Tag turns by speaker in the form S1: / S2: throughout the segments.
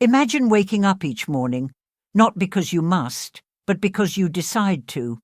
S1: Imagine waking up each morning, not because you must, but because you decide to.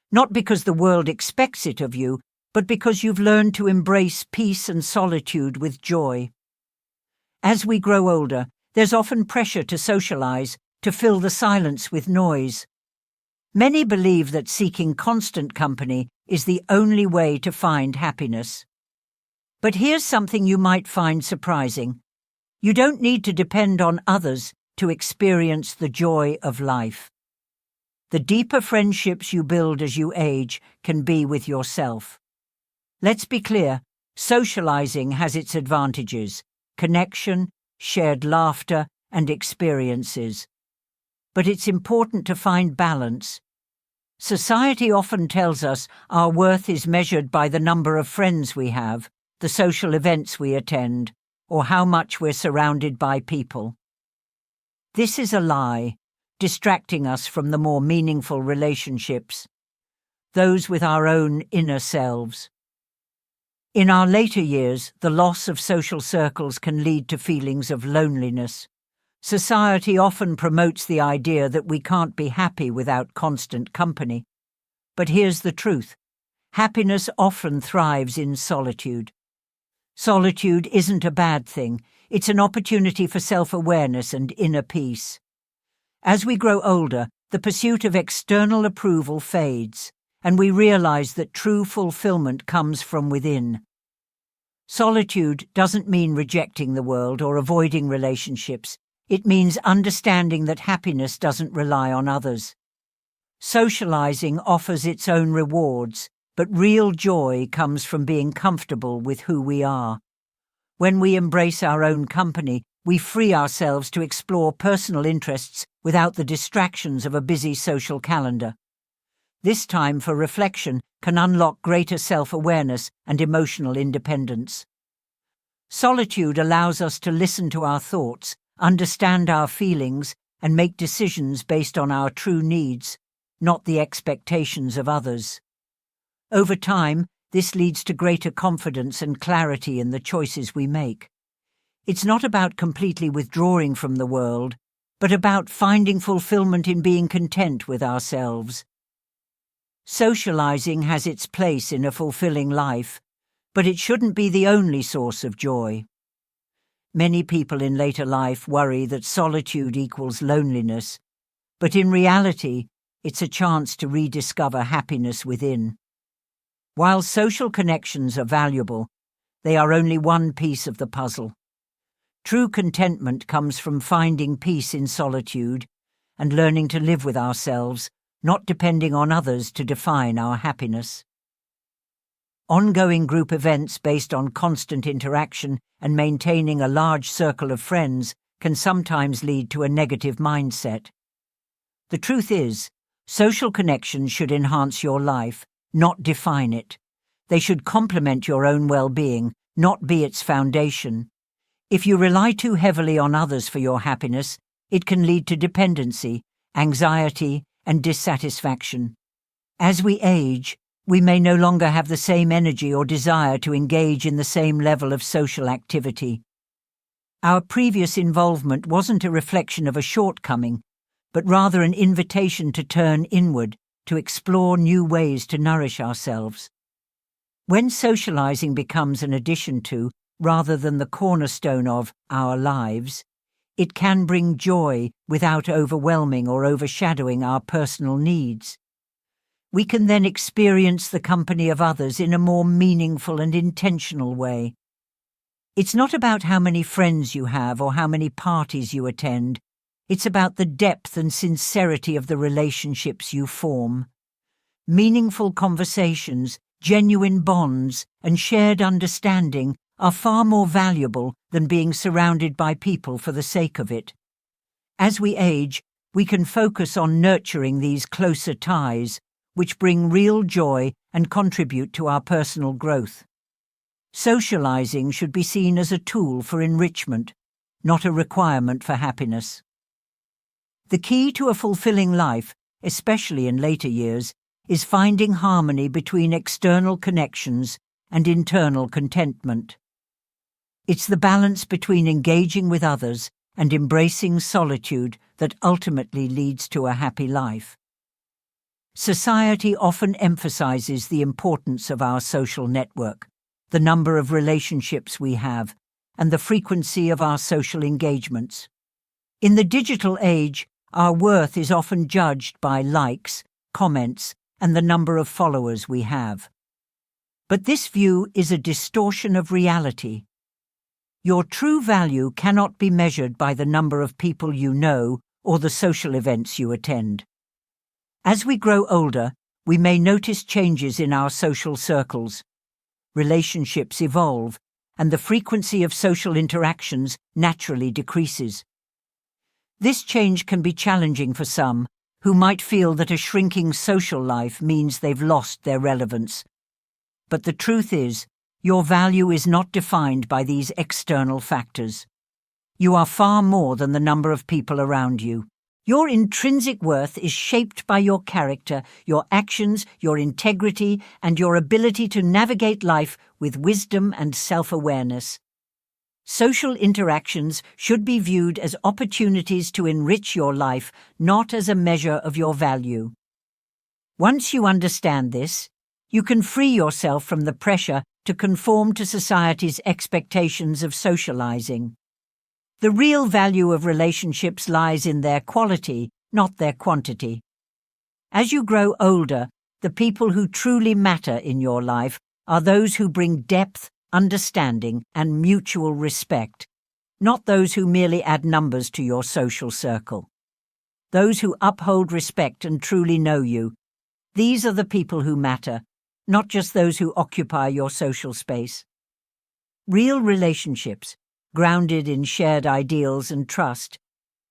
S1: Not because the world expects it of you, but because you've learned to embrace peace and solitude with joy. As we grow older, there's often pressure to socialize, to fill the silence with noise. Many believe that seeking constant company is the only way to find happiness. But here's something you might find surprising. You don't need to depend on others to experience the joy of life. The deeper friendships you build as you age can be with yourself. Let's be clear, socializing has its advantages: connection, shared laughter, and experiences. But it's important to find balance. Society often tells us our worth is measured by the number of friends we have, the social events we attend, or how much we're surrounded by people. This is a lie, distracting us from the more meaningful relationships, those with our own inner selves. In our later years, the loss of social circles can lead to feelings of loneliness. Society often promotes the idea that we can't be happy without constant company. But here's the truth: happiness often thrives in solitude. Solitude isn't a bad thing. It's an opportunity for self-awareness and inner peace. As we grow older, the pursuit of external approval fades, and we realize that true fulfillment comes from within. Solitude doesn't mean rejecting the world or avoiding relationships. It means understanding that happiness doesn't rely on others. Socializing offers its own rewards, but real joy comes from being comfortable with who we are. When we embrace our own company, we free ourselves to explore personal interests without the distractions of a busy social calendar. This time for reflection can unlock greater self-awareness and emotional independence. Solitude allows us to listen to our thoughts, understand our feelings, and make decisions based on our true needs, not the expectations of others. Over time, this leads to greater confidence and clarity in the choices we make. It's not about completely withdrawing from the world, but about finding fulfillment in being content with ourselves. Socializing has its place in a fulfilling life, but it shouldn't be the only source of joy. Many people in later life worry that solitude equals loneliness, but in reality, it's a chance to rediscover happiness within. While social connections are valuable, they are only one piece of the puzzle. True contentment comes from finding peace in solitude and learning to live with ourselves, not depending on others to define our happiness. Ongoing group events based on constant interaction and maintaining a large circle of friends can sometimes lead to a negative mindset. The truth is, social connections should enhance your life, not define it. They should complement your own well-being, not be its foundation. If you rely too heavily on others for your happiness, it can lead to dependency, anxiety, and dissatisfaction. As we age, we may no longer have the same energy or desire to engage in the same level of social activity. Our previous involvement wasn't a reflection of a shortcoming, but rather an invitation to turn inward, to explore new ways to nourish ourselves. When socializing becomes an addition to, rather than the cornerstone of, our lives, it can bring joy without overwhelming or overshadowing our personal needs. We can then experience the company of others in a more meaningful and intentional way. It's not about how many friends you have or how many parties you attend. It's about the depth and sincerity of the relationships you form. Meaningful conversations, genuine bonds, and shared understanding are far more valuable than being surrounded by people for the sake of it. As we age, we can focus on nurturing these closer ties, which bring real joy and contribute to our personal growth. Socializing should be seen as a tool for enrichment, not a requirement for happiness. The key to a fulfilling life, especially in later years, is finding harmony between external connections and internal contentment. It's the balance between engaging with others and embracing solitude that ultimately leads to a happy life. Society often emphasizes the importance of our social network, the number of relationships we have, and the frequency of our social engagements. In the digital age, our worth is often judged by likes, comments, and the number of followers we have. But this view is a distortion of reality. Your true value cannot be measured by the number of people you know or the social events you attend. As we grow older, we may notice changes in our social circles. Relationships evolve, and the frequency of social interactions naturally decreases. This change can be challenging for some, who might feel that a shrinking social life means they've lost their relevance. But the truth is, your value is not defined by these external factors. You are far more than the number of people around you. Your intrinsic worth is shaped by your character, your actions, your integrity, and your ability to navigate life with wisdom and self-awareness. Social interactions should be viewed as opportunities to enrich your life, not as a measure of your value. Once you understand this, you can free yourself from the pressure to conform to society's expectations of socializing. The real value of relationships lies in their quality, not their quantity. As you grow older, the people who truly matter in your life are those who bring depth, understanding, and mutual respect, not those who merely add numbers to your social circle. Those who uphold respect and truly know you. These are the people who matter, not just those who occupy your social space. Real relationships, grounded in shared ideals and trust,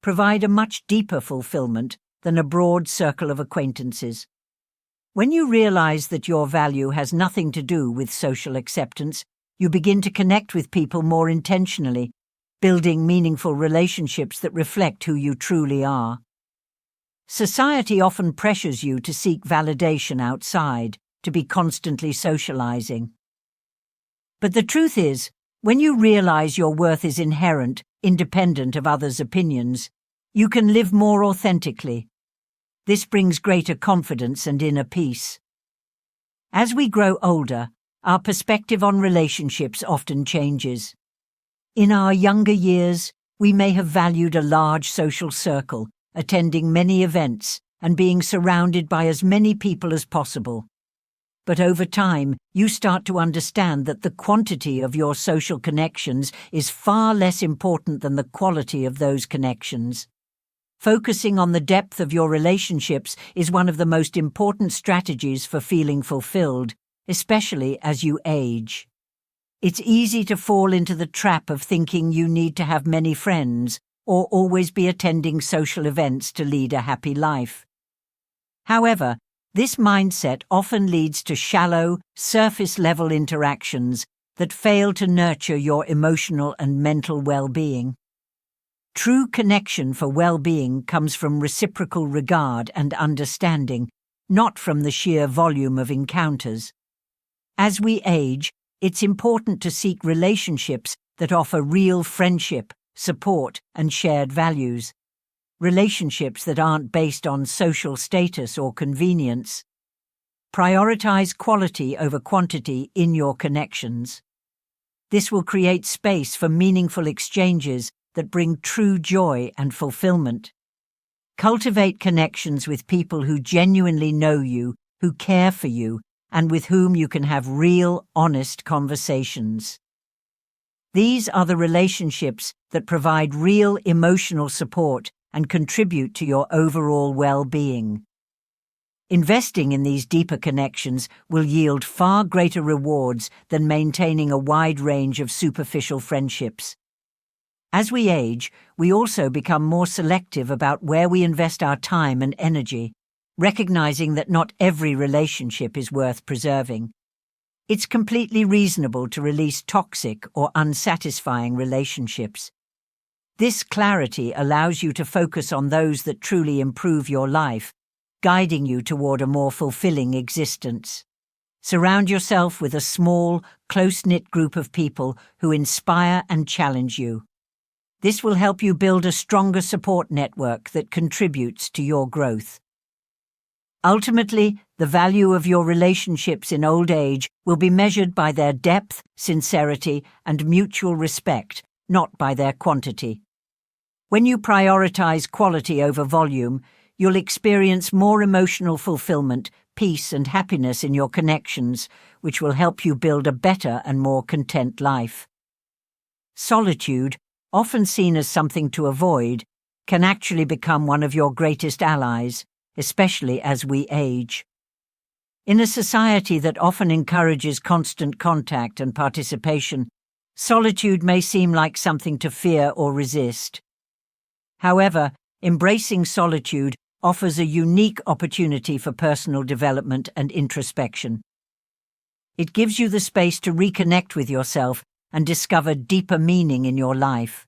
S1: provide a much deeper fulfillment than a broad circle of acquaintances. When you realize that your value has nothing to do with social acceptance, you begin to connect with people more intentionally, building meaningful relationships that reflect who you truly are. Society often pressures you to seek validation outside, to be constantly socializing. But the truth is, when you realize your worth is inherent, independent of others' opinions, you can live more authentically. This brings greater confidence and inner peace. As we grow older, our perspective on relationships often changes. In our younger years, we may have valued a large social circle, attending many events, and being surrounded by as many people as possible. But over time, you start to understand that the quantity of your social connections is far less important than the quality of those connections. Focusing on the depth of your relationships is one of the most important strategies for feeling fulfilled, especially as you age. It's easy to fall into the trap of thinking you need to have many friends or always be attending social events to lead a happy life. However, this mindset often leads to shallow, surface-level interactions that fail to nurture your emotional and mental well-being. True connection for well-being comes from reciprocal regard and understanding, not from the sheer volume of encounters. As we age, it's important to seek relationships that offer real friendship, support, and shared values. Relationships that aren't based on social status or convenience. Prioritize quality over quantity in your connections. This will create space for meaningful exchanges that bring true joy and fulfillment. Cultivate connections with people who genuinely know you, who care for you, and with whom you can have real, honest conversations. These are the relationships that provide real emotional support and contribute to your overall well-being. Investing in these deeper connections will yield far greater rewards than maintaining a wide range of superficial friendships. As we age, we also become more selective about where we invest our time and energy, recognizing that not every relationship is worth preserving. It's completely reasonable to release toxic or unsatisfying relationships. This clarity allows you to focus on those that truly improve your life, guiding you toward a more fulfilling existence. Surround yourself with a small, close-knit group of people who inspire and challenge you. This will help you build a stronger support network that contributes to your growth. Ultimately, the value of your relationships in old age will be measured by their depth, sincerity, and mutual respect, not by their quantity. When you prioritize quality over volume, you'll experience more emotional fulfillment, peace, and happiness in your connections, which will help you build a better and more content life. Solitude, often seen as something to avoid, can actually become one of your greatest allies, especially as we age. In a society that often encourages constant contact and participation, solitude may seem like something to fear or resist. However, embracing solitude offers a unique opportunity for personal development and introspection. It gives you the space to reconnect with yourself and discover deeper meaning in your life.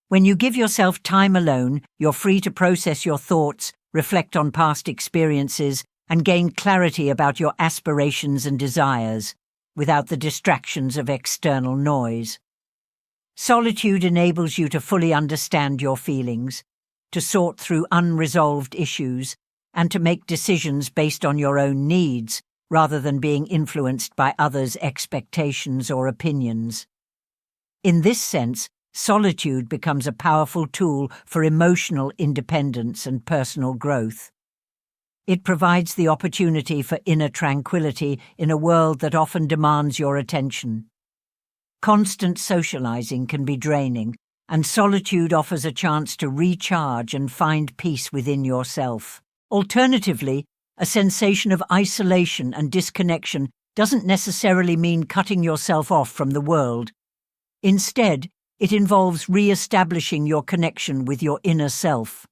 S1: When you give yourself time alone, you're free to process your thoughts, reflect on past experiences, and gain clarity about your aspirations and desires, without the distractions of external noise. Solitude enables you to fully understand your feelings, to sort through unresolved issues, and to make decisions based on your own needs, rather than being influenced by others' expectations or opinions. In this sense, solitude becomes a powerful tool for emotional independence and personal growth. It provides the opportunity for inner tranquility in a world that often demands your attention. Constant socializing can be draining, and solitude offers a chance to recharge and find peace within yourself. Alternatively, a sensation of isolation and disconnection doesn't necessarily mean cutting yourself off from the world. Instead, it involves re-establishing your connection with your inner self.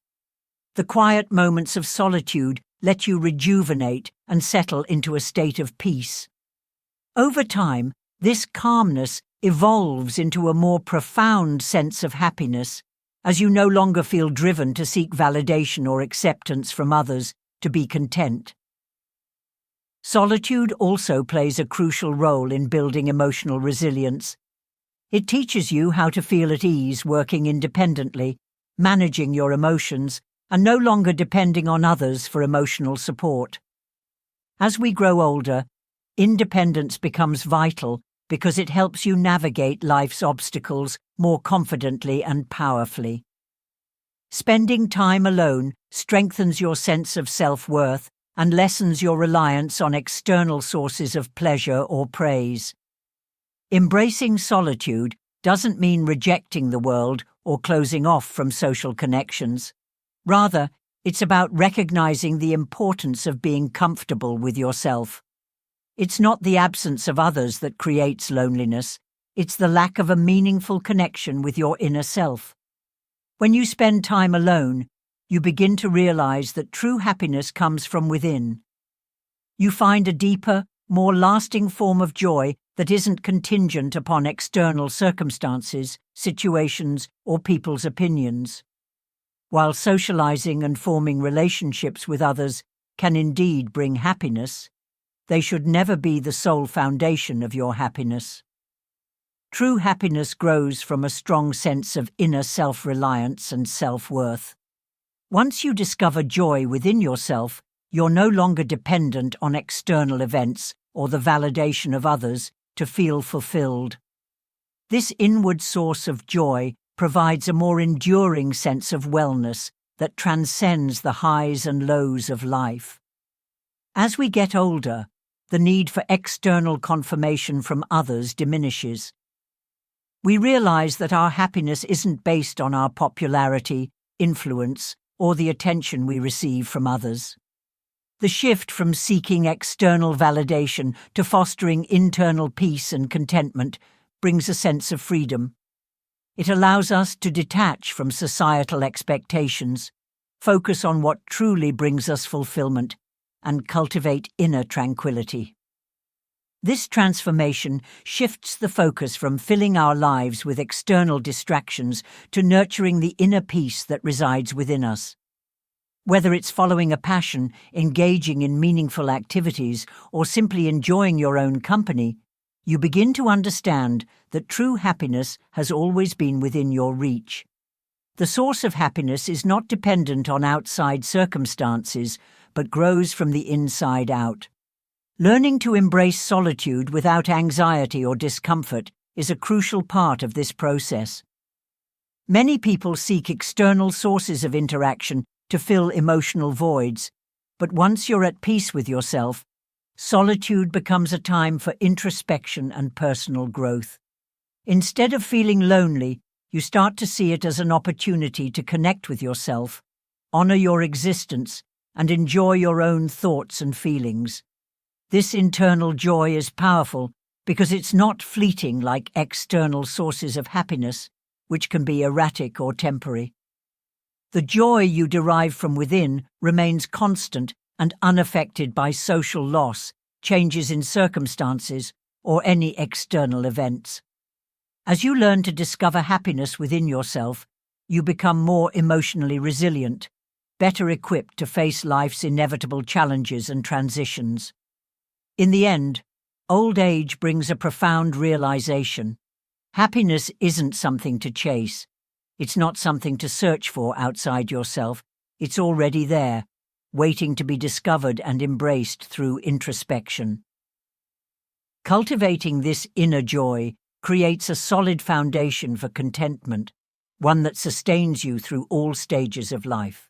S1: The quiet moments of solitude let you rejuvenate and settle into a state of peace. Over time, this calmness evolves into a more profound sense of happiness, as you no longer feel driven to seek validation or acceptance from others to be content. Solitude also plays a crucial role in building emotional resilience. It teaches you how to feel at ease working independently, managing your emotions, and no longer depending on others for emotional support. As we grow older, independence becomes vital because it helps you navigate life's obstacles more confidently and powerfully. Spending time alone strengthens your sense of self-worth and lessens your reliance on external sources of pleasure or praise. Embracing solitude doesn't mean rejecting the world or closing off from social connections. Rather, it's about recognizing the importance of being comfortable with yourself. It's not the absence of others that creates loneliness, it's the lack of a meaningful connection with your inner self. When you spend time alone, you begin to realize that true happiness comes from within. You find a deeper, more lasting form of joy that isn't contingent upon external circumstances, situations, or people's opinions. While socializing and forming relationships with others can indeed bring happiness, they should never be the sole foundation of your happiness. True happiness grows from a strong sense of inner self-reliance and self-worth. Once you discover joy within yourself, you're no longer dependent on external events or the validation of others to feel fulfilled. This inward source of joy provides a more enduring sense of wellness that transcends the highs and lows of life. As we get older, the need for external confirmation from others diminishes. We realize that our happiness isn't based on our popularity, influence, or the attention we receive from others. The shift from seeking external validation to fostering internal peace and contentment brings a sense of freedom. It allows us to detach from societal expectations, focus on what truly brings us fulfillment, and cultivate inner tranquility. This transformation shifts the focus from filling our lives with external distractions to nurturing the inner peace that resides within us. Whether it's following a passion, engaging in meaningful activities, or simply enjoying your own company, You begin to understand that true happiness has always been within your reach. The source of happiness is not dependent on outside circumstances, but grows from the inside out. Learning to embrace solitude without anxiety or discomfort is a crucial part of this process. Many people seek external sources of interaction to fill emotional voids, but once you're at peace with yourself, solitude becomes a time for introspection and personal growth. Instead of feeling lonely, you start to see it as an opportunity to connect with yourself, honor your existence, and enjoy your own thoughts and feelings. This internal joy is powerful because it's not fleeting like external sources of happiness, which can be erratic or temporary. The joy you derive from within remains constant and unaffected by social loss, changes in circumstances, or any external events. As you learn to discover happiness within yourself, you become more emotionally resilient, better equipped to face life's inevitable challenges and transitions. In the end, old age brings a profound realization. Happiness isn't something to chase. It's not something to search for outside yourself. It's already there, waiting to be discovered and embraced through introspection. Cultivating this inner joy creates a solid foundation for contentment, one that sustains you through all stages of life.